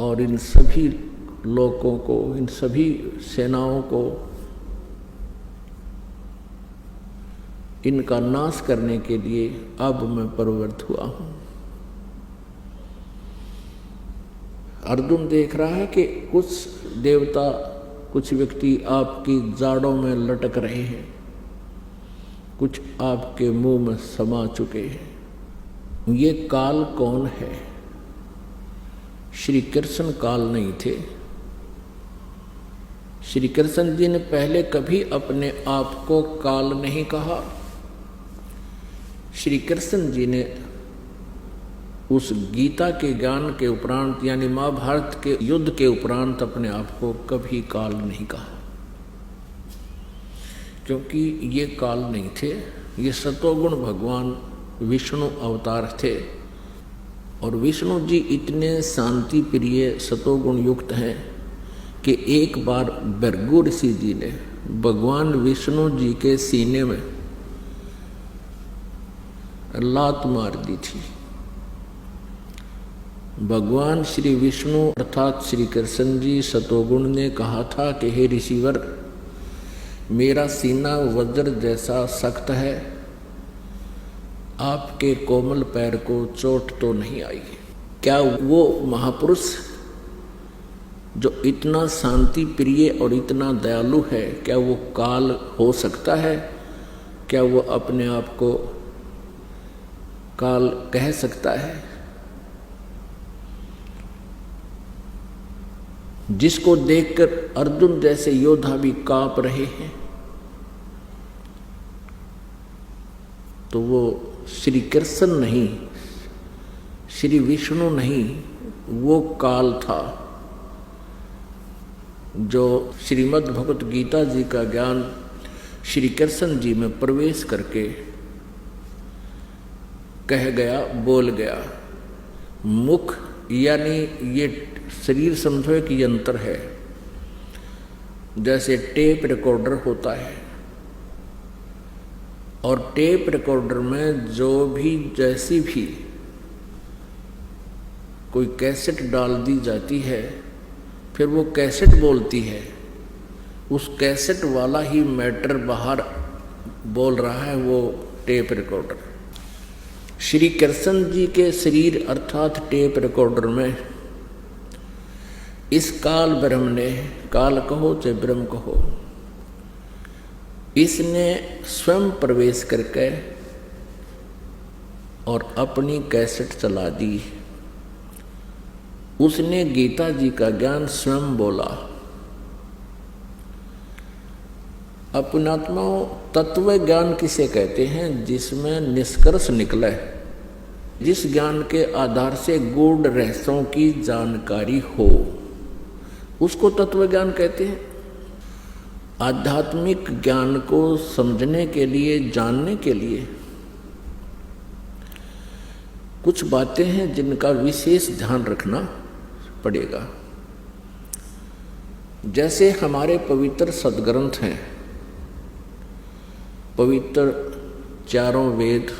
और इन सभी लोगों को, इन सभी सेनाओं को इनका नाश करने के लिए अब मैं प्रवृत्त हुआ हूं। अर्जुन देख रहा है कि कुछ देवता, कुछ व्यक्ति आपकी जाड़ों में लटक रहे हैं, कुछ आपके मुंह में समा चुके हैं। ये काल कौन है? श्री कृष्ण काल नहीं थे। श्री कृष्ण जी ने पहले कभी अपने आप को काल नहीं कहा। श्री कृष्ण जी ने उस गीता के ज्ञान के उपरांत, यानी महाभारत के युद्ध के उपरांत, अपने आप को कभी काल नहीं कहा, क्योंकि ये काल नहीं थे। ये सतोगुण भगवान विष्णु अवतार थे। और विष्णु जी इतने शांति प्रिय सतोगुण युक्त हैं कि एक बार भृगु ऋषि जी ने भगवान विष्णु जी के सीने में लात मार दी थी। भगवान श्री विष्णु अर्थात श्री कृष्ण जी सतोगुण ने कहा था कि हे ऋषिवर, मेरा सीना वज्र जैसा सख्त है, आपके कोमल पैर को चोट तो नहीं आई। क्या वो महापुरुष जो इतना शांति प्रिय और इतना दयालु है, क्या वो काल हो सकता है? क्या वो अपने आप को काल कह सकता है? जिसको देखकर अर्जुन जैसे योद्धा भी कांप रहे हैं, तो वो श्री कृष्ण नहीं, श्री विष्णु नहीं, वो काल था जो श्रीमद् भगवत गीता जी का ज्ञान श्री कृष्ण जी में प्रवेश करके कह गया, बोल गया। मुख यानी ये शरीर समझो एक यंत्र है, जैसे टेप रिकॉर्डर होता है, और टेप रिकॉर्डर में जो भी जैसी भी कोई कैसेट डाल दी जाती है, फिर वो कैसेट बोलती है, उस कैसेट वाला ही मैटर बाहर बोल रहा है, वो टेप रिकॉर्डर। श्री कृष्ण जी के शरीर अर्थात टेप रिकॉर्डर में इस काल ब्रह्म ने, काल कहो चाहे ब्रह्म कहो, इसने स्वयं प्रवेश करके और अपनी कैसेट चला दी। उसने गीता जी का ज्ञान स्वयं बोला। अपनात्माओं, तत्व ज्ञान किसे कहते हैं? जिसमें निष्कर्ष निकले, जिस ज्ञान के आधार से गूढ़ रहस्यों की जानकारी हो, उसको तत्व ज्ञान कहते हैं। आध्यात्मिक ज्ञान को समझने के लिए, जानने के लिए कुछ बातें हैं जिनका विशेष ध्यान रखना पड़ेगा। जैसे हमारे पवित्र सदग्रंथ हैं, पवित्र चारों वेद,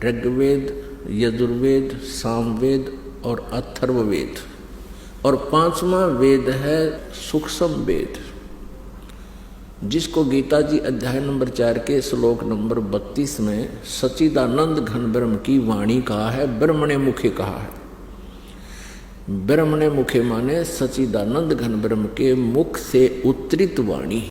ऋग्वेद, यजुर्वेद, सामवेद और अथर्ववेद, और पांचवा वेद है सूक्ष्म वेद, जिसको गीता जी अध्याय नंबर 4 के श्लोक नंबर 32 में सच्चिदानंद घन ब्रह्म की वाणी कहा है, ब्रह्मणे मुखे कहा है। ब्रह्मणे मुखे माने सच्चिदानंद घन ब्रह्म के मुख से उतरित वाणी।